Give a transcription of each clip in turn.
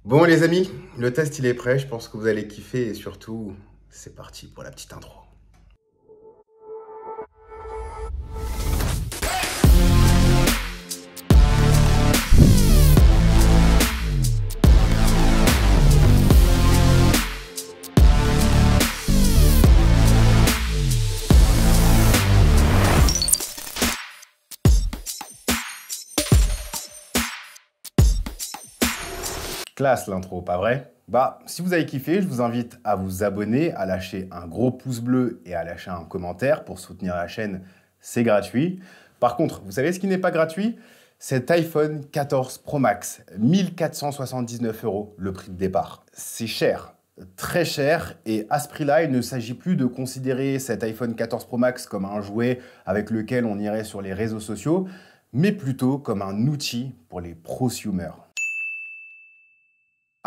Bon les amis, le test il est prêt, je pense que vous allez kiffer et surtout, c'est parti pour la petite intro. Classe l'intro, pas vrai? Bah, si vous avez kiffé, je vous invite à vous abonner, à lâcher un gros pouce bleu et à lâcher un commentaire pour soutenir la chaîne, c'est gratuit. Par contre, vous savez ce qui n'est pas gratuit? Cet iPhone 14 Pro Max, 1479 € le prix de départ. C'est cher, très cher, et à ce prix-là, il ne s'agit plus de considérer cet iPhone 14 Pro Max comme un jouet avec lequel on irait sur les réseaux sociaux, mais plutôt comme un outil pour les prosumers.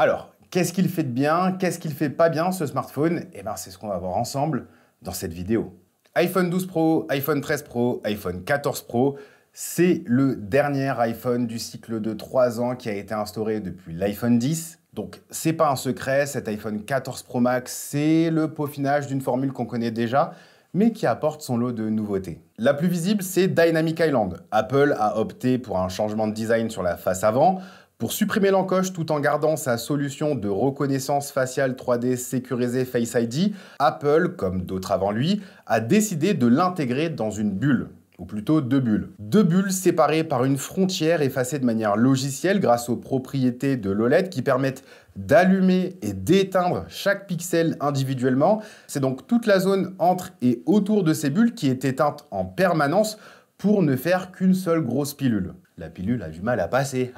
Alors, qu'est-ce qu'il fait de bien? Qu'est-ce qu'il fait pas bien, ce smartphone? Eh bien, c'est ce qu'on va voir ensemble dans cette vidéo. iPhone 12 Pro, iPhone 13 Pro, iPhone 14 Pro, c'est le dernier iPhone du cycle de 3 ans qui a été instauré depuis l'iPhone 10. Donc, c'est pas un secret, cet iPhone 14 Pro Max, c'est le peaufinage d'une formule qu'on connaît déjà, mais qui apporte son lot de nouveautés. La plus visible, c'est Dynamic Island. Apple a opté pour un changement de design sur la face avant, pour supprimer l'encoche tout en gardant sa solution de reconnaissance faciale 3D sécurisée Face ID, Apple, comme d'autres avant lui, a décidé de l'intégrer dans une bulle, ou plutôt deux bulles. Deux bulles séparées par une frontière effacée de manière logicielle grâce aux propriétés de l'OLED qui permettent d'allumer et d'éteindre chaque pixel individuellement. C'est donc toute la zone entre et autour de ces bulles qui est éteinte en permanence pour ne faire qu'une seule grosse pilule. La pilule a du mal à passer.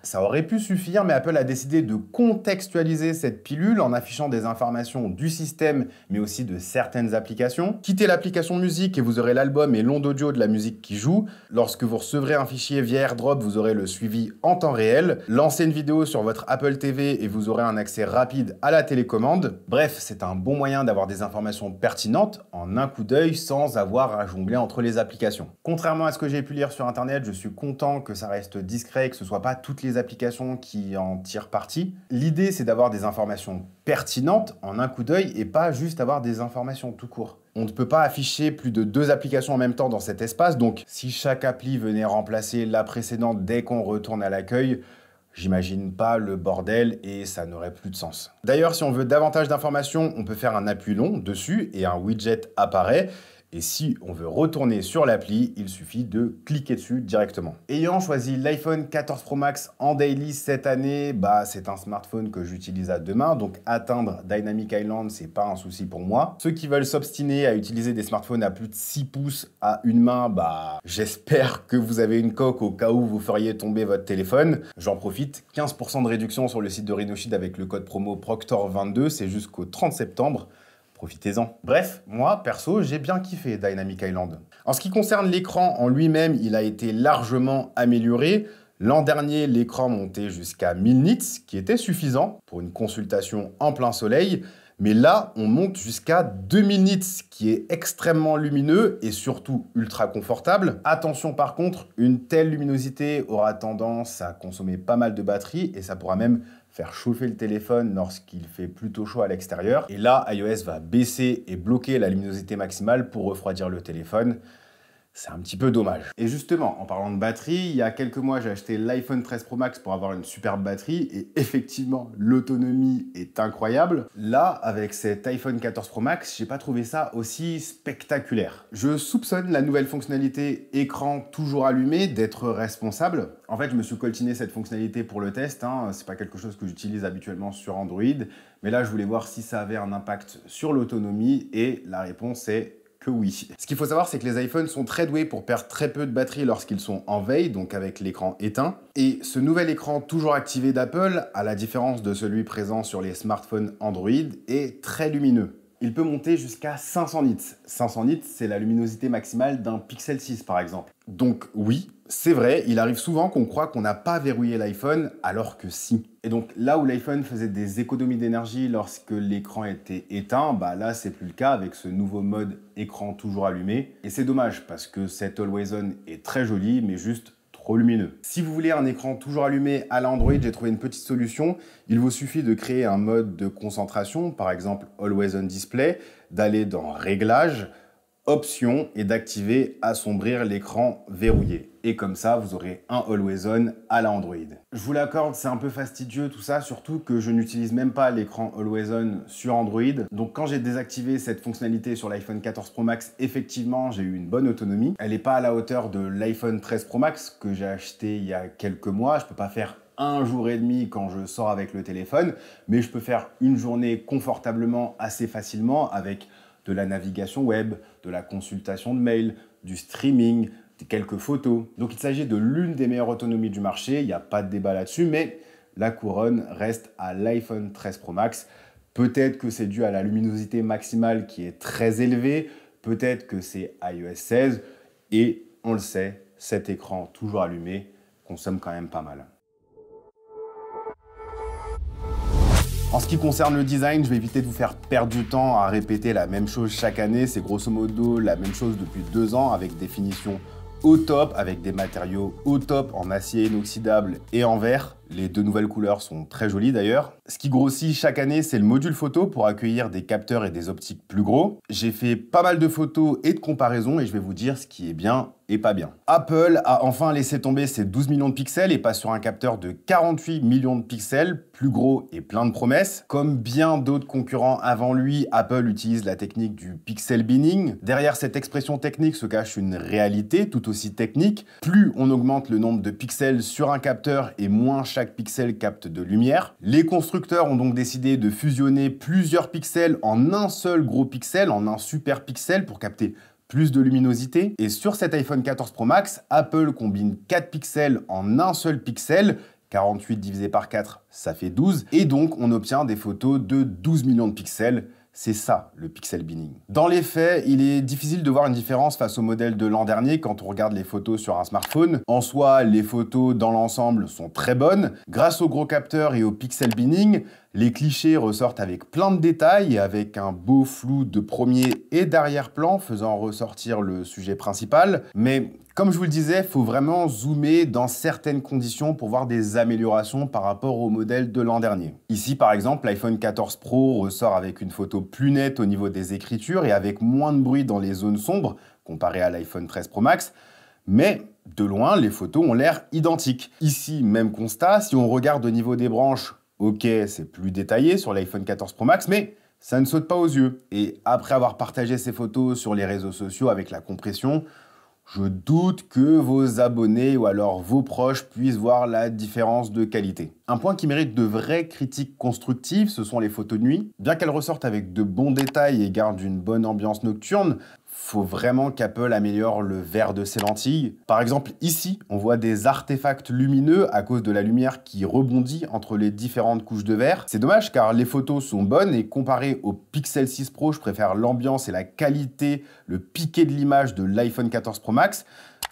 Ça aurait pu suffire, mais Apple a décidé de contextualiser cette pilule en affichant des informations du système, mais aussi de certaines applications. Quittez l'application musique et vous aurez l'album et l'onde audio de la musique qui joue. Lorsque vous recevrez un fichier via AirDrop, vous aurez le suivi en temps réel. Lancez une vidéo sur votre Apple TV et vous aurez un accès rapide à la télécommande. Bref, c'est un bon moyen d'avoir des informations pertinentes en un coup d'œil sans avoir à jongler entre les applications. Contrairement à ce que j'ai pu lire sur Internet, je suis content que ça reste discret, que ce ne soit pas toutes les applications qui en tirent parti. L'idée, c'est d'avoir des informations pertinentes en un coup d'œil et pas juste avoir des informations tout court. On ne peut pas afficher plus de 2 applications en même temps dans cet espace, donc si chaque appli venait remplacer la précédente dès qu'on retourne à l'accueil, j'imagine pas le bordel et ça n'aurait plus de sens. D'ailleurs, si on veut davantage d'informations, on peut faire un appui long dessus et un widget apparaît. Et si on veut retourner sur l'appli, il suffit de cliquer dessus directement. Ayant choisi l'iPhone 14 Pro Max en daily cette année, c'est un smartphone que j'utilise à deux mains, donc atteindre Dynamic Island, c'est pas un souci pour moi. Ceux qui veulent s'obstiner à utiliser des smartphones à plus de 6 pouces à une main, j'espère que vous avez une coque au cas où vous feriez tomber votre téléphone. J'en profite, 15% de réduction sur le site de Rhinoshield avec le code promo Proctor22, c'est jusqu'au 30 septembre. Profitez-en. Bref, moi, perso, j'ai bien kiffé Dynamic Island. En ce qui concerne l'écran en lui-même, il a été largement amélioré. L'an dernier, l'écran montait jusqu'à 1000 nits, ce qui était suffisant pour une consultation en plein soleil. Mais là, on monte jusqu'à 2000 nits, ce qui est extrêmement lumineux et surtout ultra confortable. Attention par contre, une telle luminosité aura tendance à consommer pas mal de batterie et ça pourra même faire chauffer le téléphone lorsqu'il fait plutôt chaud à l'extérieur. Et là, iOS va baisser et bloquer la luminosité maximale pour refroidir le téléphone. C'est un petit peu dommage. Et justement, en parlant de batterie, il y a quelques mois, j'ai acheté l'iPhone 13 Pro Max pour avoir une superbe batterie et effectivement, l'autonomie est incroyable. Là, avec cet iPhone 14 Pro Max, j'ai pas trouvé ça aussi spectaculaire. Je soupçonne la nouvelle fonctionnalité écran toujours allumé d'être responsable. En fait, je me suis coltiné cette fonctionnalité pour le test. C'est pas quelque chose que j'utilise habituellement sur Android. Mais là, je voulais voir si ça avait un impact sur l'autonomie et la réponse est que oui. Ce qu'il faut savoir, c'est que les iPhones sont très doués pour perdre très peu de batterie lorsqu'ils sont en veille, donc avec l'écran éteint. Et ce nouvel écran toujours activé d'Apple, à la différence de celui présent sur les smartphones Android, est très lumineux. Il peut monter jusqu'à 500 nits. 500 nits, c'est la luminosité maximale d'un Pixel 6 par exemple. Donc oui, c'est vrai, il arrive souvent qu'on croit qu'on n'a pas verrouillé l'iPhone, alors que si. Et donc là où l'iPhone faisait des économies d'énergie lorsque l'écran était éteint, là c'est plus le cas avec ce nouveau mode écran toujours allumé. Et c'est dommage parce que cet Always On est très joli, mais juste trop trop lumineux. Si vous voulez un écran toujours allumé à l'Android, j'ai trouvé une petite solution. Il vous suffit de créer un mode de concentration, par exemple Always on Display, d'aller dans Réglages, Options et d'activer Assombrir l'écran verrouillé. Et comme ça, vous aurez un Always On à la Android. Je vous l'accorde, c'est un peu fastidieux tout ça, surtout que je n'utilise même pas l'écran Always On sur Android. Donc quand j'ai désactivé cette fonctionnalité sur l'iPhone 14 Pro Max, effectivement, j'ai eu une bonne autonomie. Elle n'est pas à la hauteur de l'iPhone 13 Pro Max que j'ai acheté il y a quelques mois. Je ne peux pas faire un jour et demi quand je sors avec le téléphone, mais je peux faire une journée confortablement, assez facilement, avec de la navigation web, de la consultation de mails, du streaming, quelques photos. Donc il s'agit de l'une des meilleures autonomies du marché, il n'y a pas de débat là-dessus, mais la couronne reste à l'iPhone 13 Pro Max. Peut-être que c'est dû à la luminosité maximale qui est très élevée, peut-être que c'est iOS 16, et on le sait, cet écran toujours allumé consomme quand même pas mal. En ce qui concerne le design, je vais éviter de vous faire perdre du temps à répéter la même chose chaque année. C'est grosso modo la même chose depuis 2 ans avec des finitions au top, avec des matériaux au top en acier inoxydable et en verre. Les 2 nouvelles couleurs sont très jolies d'ailleurs. Ce qui grossit chaque année, c'est le module photo pour accueillir des capteurs et des optiques plus gros. J'ai fait pas mal de photos et de comparaisons et je vais vous dire ce qui est bien et pas bien. Apple a enfin laissé tomber ses 12 millions de pixels et passe sur un capteur de 48 millions de pixels, plus gros et plein de promesses. Comme bien d'autres concurrents avant lui, Apple utilise la technique du pixel binning. Derrière cette expression technique se cache une réalité tout aussi technique. Plus on augmente le nombre de pixels sur un capteur et moins chaque pixel capte de lumière. Les constructeurs ont donc décidé de fusionner plusieurs pixels en un seul gros pixel, en un super pixel pour capter plus de luminosité. Et sur cet iPhone 14 Pro Max, Apple combine 4 pixels en un seul pixel. 48 divisé par 4, ça fait 12. Et donc, on obtient des photos de 12 millions de pixels. C'est ça, le pixel binning. Dans les faits, il est difficile de voir une différence face au modèle de l'an dernier quand on regarde les photos sur un smartphone. En soi, les photos dans l'ensemble sont très bonnes. Grâce au gros capteur et au pixel binning, les clichés ressortent avec plein de détails et avec un beau flou de premier et d'arrière-plan faisant ressortir le sujet principal. Mais comme je vous le disais, il faut vraiment zoomer dans certaines conditions pour voir des améliorations par rapport au modèle de l'an dernier. Ici, par exemple, l'iPhone 14 Pro ressort avec une photo plus nette au niveau des écritures et avec moins de bruit dans les zones sombres, comparé à l'iPhone 13 Pro Max. Mais de loin, les photos ont l'air identiques. Ici, même constat, si on regarde au niveau des branches, ok, c'est plus détaillé sur l'iPhone 14 Pro Max, mais ça ne saute pas aux yeux. Et après avoir partagé ces photos sur les réseaux sociaux avec la compression, je doute que vos abonnés ou alors vos proches puissent voir la différence de qualité. Un point qui mérite de vraies critiques constructives, ce sont les photos de nuit. Bien qu'elles ressortent avec de bons détails et gardent une bonne ambiance nocturne, faut vraiment qu'Apple améliore le vert de ses lentilles. Par exemple, ici, on voit des artefacts lumineux à cause de la lumière qui rebondit entre les différentes couches de verre. C'est dommage car les photos sont bonnes et comparé au Pixel 6 Pro, je préfère l'ambiance et la qualité, le piqué de l'image de l'iPhone 14 Pro Max.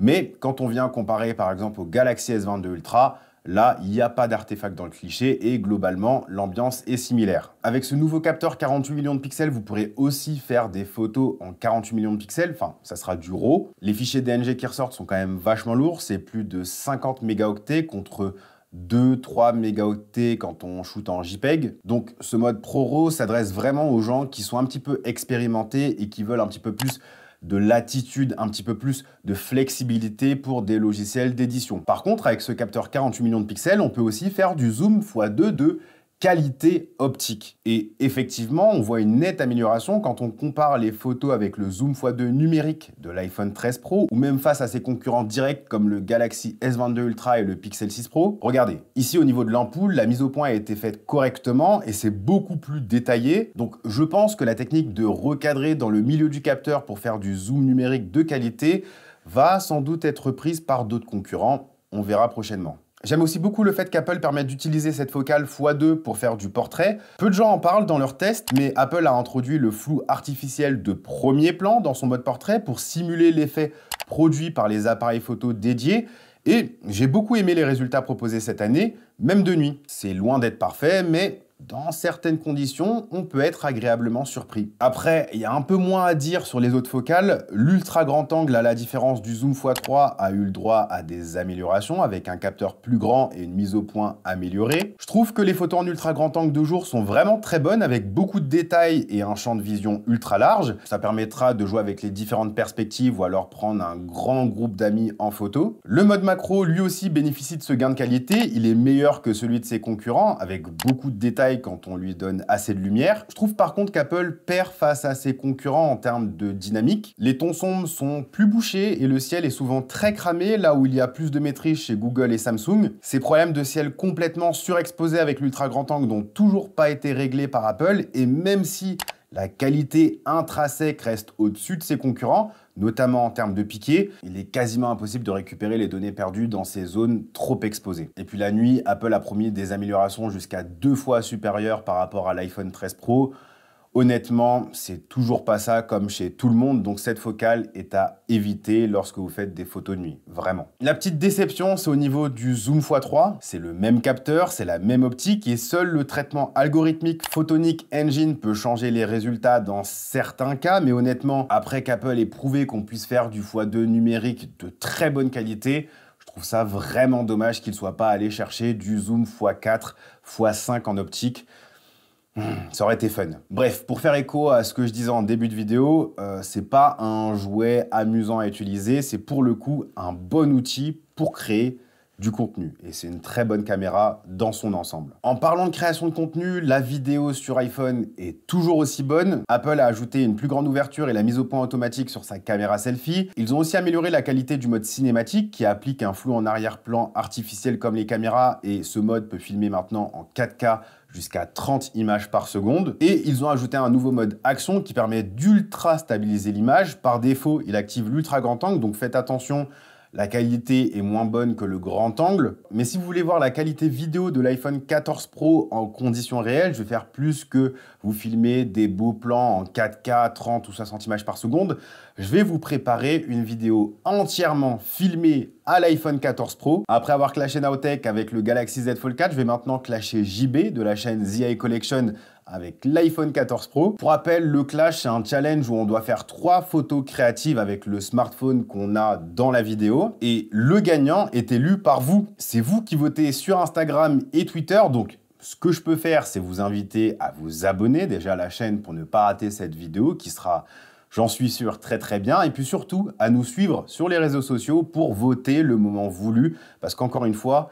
Mais quand on vient comparer par exemple au Galaxy S22 Ultra, là, il n'y a pas d'artefact dans le cliché et globalement, l'ambiance est similaire. Avec ce nouveau capteur 48 millions de pixels, vous pourrez aussi faire des photos en 48 millions de pixels. Enfin, ça sera du RAW. Les fichiers DNG qui ressortent sont quand même vachement lourds. C'est plus de 50 mégaoctets contre 2-3 mégaoctets quand on shoot en JPEG. Donc, ce mode Pro RAW s'adresse vraiment aux gens qui sont un petit peu expérimentés et qui veulent un petit peu plus de latitude, un petit peu plus de flexibilité pour des logiciels d'édition. Par contre, avec ce capteur 48 millions de pixels, on peut aussi faire du zoom x2 de qualité optique. Et effectivement, on voit une nette amélioration quand on compare les photos avec le zoom x2 numérique de l'iPhone 13 Pro ou même face à ses concurrents directs comme le Galaxy S22 Ultra et le Pixel 6 Pro. Regardez, ici au niveau de l'ampoule, la mise au point a été faite correctement et c'est beaucoup plus détaillé. Donc je pense que la technique de recadrer dans le milieu du capteur pour faire du zoom numérique de qualité va sans doute être prise par d'autres concurrents. On verra prochainement. J'aime aussi beaucoup le fait qu'Apple permette d'utiliser cette focale x2 pour faire du portrait. Peu de gens en parlent dans leurs tests, mais Apple a introduit le flou artificiel de premier plan dans son mode portrait pour simuler l'effet produit par les appareils photo dédiés. Et j'ai beaucoup aimé les résultats proposés cette année, même de nuit. C'est loin d'être parfait, mais dans certaines conditions, on peut être agréablement surpris. Après, il y a un peu moins à dire sur les autres focales. L'ultra grand angle, à la différence du zoom x3, a eu le droit à des améliorations avec un capteur plus grand et une mise au point améliorée. Je trouve que les photos en ultra grand angle de jour sont vraiment très bonnes avec beaucoup de détails et un champ de vision ultra large. Ça permettra de jouer avec les différentes perspectives ou alors prendre un grand groupe d'amis en photo. Le mode macro, lui aussi, bénéficie de ce gain de qualité. Il est meilleur que celui de ses concurrents avec beaucoup de détails quand on lui donne assez de lumière. Je trouve par contre qu'Apple perd face à ses concurrents en termes de dynamique. Les tons sombres sont plus bouchés et le ciel est souvent très cramé, là où il y a plus de maîtrise chez Google et Samsung. Ces problèmes de ciel complètement surexposés avec l'ultra grand angle n'ont toujours pas été réglés par Apple, et même si la qualité intrinsèque reste au-dessus de ses concurrents, notamment en termes de piqué, il est quasiment impossible de récupérer les données perdues dans ces zones trop exposées. Et puis la nuit, Apple a promis des améliorations jusqu'à 2 fois supérieures par rapport à l'iPhone 13 Pro. Honnêtement, c'est toujours pas ça comme chez tout le monde, donc cette focale est à éviter lorsque vous faites des photos de nuit, vraiment. La petite déception, c'est au niveau du zoom x3. C'est le même capteur, c'est la même optique et seul le traitement algorithmique Photonic Engine peut changer les résultats dans certains cas, mais honnêtement, après qu'Apple ait prouvé qu'on puisse faire du x2 numérique de très bonne qualité, je trouve ça vraiment dommage qu'il ne soit pas allé chercher du zoom x4, x5 en optique. Ça aurait été fun. Bref, pour faire écho à ce que je disais en début de vidéo, c'est pas un jouet amusant à utiliser, c'est pour le coup un bon outil pour créer du contenu. Et c'est une très bonne caméra dans son ensemble. En parlant de création de contenu, la vidéo sur iPhone est toujours aussi bonne. Apple a ajouté une plus grande ouverture et la mise au point automatique sur sa caméra selfie. Ils ont aussi amélioré la qualité du mode cinématique qui applique un flou en arrière-plan artificiel comme les caméras, et ce mode peut filmer maintenant en 4K jusqu'à 30 images par seconde. Et ils ont ajouté un nouveau mode action qui permet d'ultra stabiliser l'image. Par défaut, il active l'ultra grand angle, donc faites attention, la qualité est moins bonne que le grand angle. Mais si vous voulez voir la qualité vidéo de l'iPhone 14 Pro en conditions réelles, je vais faire plus que vous filmer des beaux plans en 4K, 30 ou 60 images par seconde. Je vais vous préparer une vidéo entièrement filmée à l'iPhone 14 Pro. Après avoir clashé Nowtech avec le Galaxy Z Fold 4, je vais maintenant clasher JB de la chaîne The Eye Collection avec l'iPhone 14 Pro. Pour rappel, le clash, c'est un challenge où on doit faire 3 photos créatives avec le smartphone qu'on a dans la vidéo. Et le gagnant est élu par vous. C'est vous qui votez sur Instagram et Twitter, donc ce que je peux faire, c'est vous inviter à vous abonner déjà à la chaîne pour ne pas rater cette vidéo qui sera, j'en suis sûr, très très bien. Et puis surtout, à nous suivre sur les réseaux sociaux pour voter le moment voulu. Parce qu'encore une fois,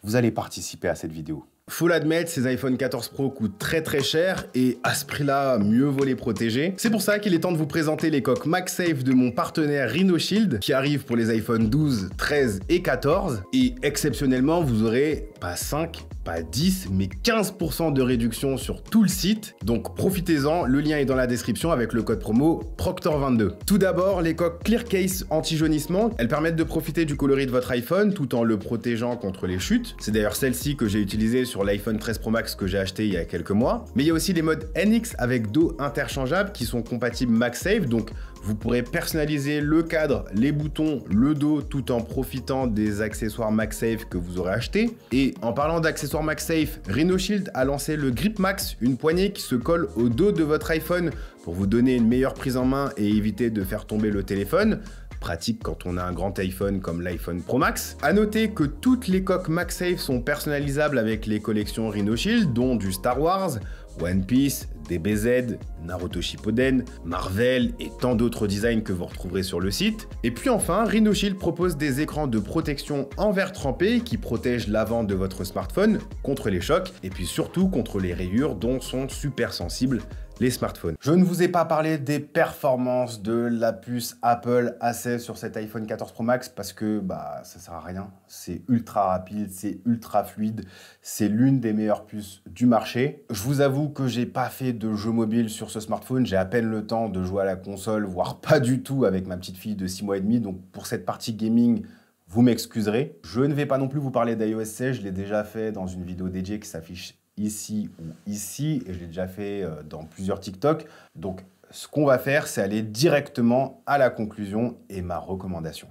vous allez participer à cette vidéo. Faut l'admettre, ces iPhone 14 Pro coûtent très très cher et à ce prix-là, mieux vaut les protéger. C'est pour ça qu'il est temps de vous présenter les coques MagSafe de mon partenaire RhinoShield qui arrivent pour les iPhone 12, 13 et 14. Et exceptionnellement, vous aurez pas 5, pas 10, mais 15% de réduction sur tout le site. Donc profitez-en, le lien est dans la description avec le code promo Proctor22. Tout d'abord, les coques Clear Case anti-jaunissement. Elles permettent de profiter du coloris de votre iPhone tout en le protégeant contre les chutes. C'est d'ailleurs celle-ci que j'ai utilisée sur l'iPhone 13 Pro Max que j'ai acheté il y a quelques mois. Mais il y a aussi les modes NX avec dos interchangeable qui sont compatibles MagSafe, donc vous pourrez personnaliser le cadre, les boutons, le dos tout en profitant des accessoires MagSafe que vous aurez achetés. Et en parlant d'accessoires MagSafe, RhinoShield a lancé le Grip Max, une poignée qui se colle au dos de votre iPhone pour vous donner une meilleure prise en main et éviter de faire tomber le téléphone. Pratique quand on a un grand iPhone comme l'iPhone Pro Max. A noter que toutes les coques MagSafe sont personnalisables avec les collections RhinoShield, dont du Star Wars, One Piece, DBZ, Naruto Shippuden, Marvel et tant d'autres designs que vous retrouverez sur le site. Et puis enfin, RhinoShield propose des écrans de protection en verre trempé qui protègent l'avant de votre smartphone contre les chocs et puis surtout contre les rayures dont sont super sensibles les smartphones. Je ne vous ai pas parlé des performances de la puce Apple A16 sur cet iPhone 14 Pro Max parce que ça sert à rien. C'est ultra rapide, c'est ultra fluide, c'est l'une des meilleures puces du marché. Je vous avoue que j'ai pas fait de jeu mobile sur ce smartphone, j'ai à peine le temps de jouer à la console, voire pas du tout avec ma petite fille de 6 mois et demi, donc pour cette partie gaming, vous m'excuserez. Je ne vais pas non plus vous parler d'iOS 16, je l'ai déjà fait dans une vidéo dédiée qui s'affiche ici ou ici, et je l'ai déjà fait dans plusieurs TikTok. Donc, ce qu'on va faire, c'est aller directement à la conclusion et ma recommandation.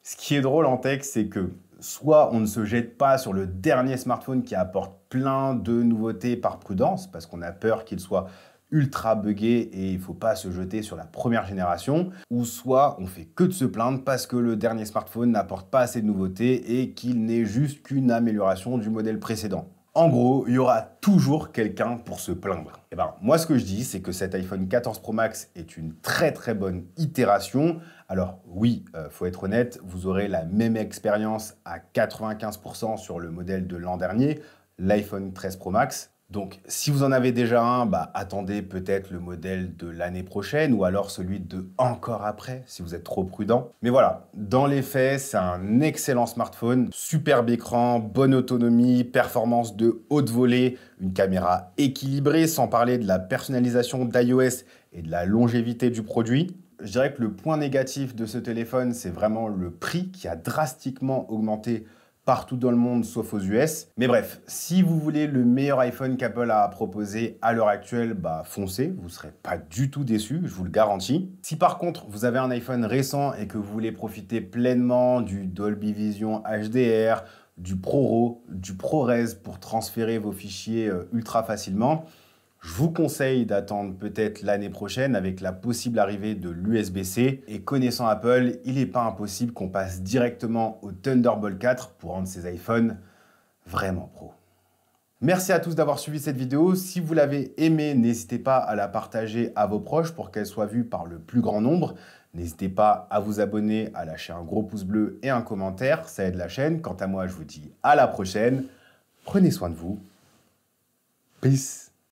Ce qui est drôle en tech, c'est que soit on ne se jette pas sur le dernier smartphone qui apporte plein de nouveautés par prudence, parce qu'on a peur qu'il soit ultra buggé et il ne faut pas se jeter sur la première génération, ou soit on fait que de se plaindre parce que le dernier smartphone n'apporte pas assez de nouveautés et qu'il n'est juste qu'une amélioration du modèle précédent. En gros, il y aura toujours quelqu'un pour se plaindre. Et ben, moi, ce que je dis, c'est que cet iPhone 14 Pro Max est une très très bonne itération. Alors oui, faut être honnête, vous aurez la même expérience à 95% sur le modèle de l'an dernier, l'iPhone 13 Pro Max. Donc, si vous en avez déjà un, bah, attendez peut-être le modèle de l'année prochaine ou alors celui de encore après, si vous êtes trop prudent. Mais voilà, dans les faits, c'est un excellent smartphone, superbe écran, bonne autonomie, performance de haute volée, une caméra équilibrée, sans parler de la personnalisation d'iOS et de la longévité du produit. Je dirais que le point négatif de ce téléphone, c'est vraiment le prix qui a drastiquement augmenté partout dans le monde, sauf aux US. Mais bref, si vous voulez le meilleur iPhone qu'Apple a proposé à l'heure actuelle, bah foncez, vous ne serez pas du tout déçus, je vous le garantis. Si par contre, vous avez un iPhone récent et que vous voulez profiter pleinement du Dolby Vision HDR, du ProRAW, du ProRes pour transférer vos fichiers ultra facilement, je vous conseille d'attendre peut-être l'année prochaine avec la possible arrivée de l'USB-C. Et connaissant Apple, il n'est pas impossible qu'on passe directement au Thunderbolt 4 pour rendre ces iPhones vraiment pro. Merci à tous d'avoir suivi cette vidéo. Si vous l'avez aimée, n'hésitez pas à la partager à vos proches pour qu'elle soit vue par le plus grand nombre. N'hésitez pas à vous abonner, à lâcher un gros pouce bleu et un commentaire, ça aide la chaîne. Quant à moi, je vous dis à la prochaine. Prenez soin de vous. Peace.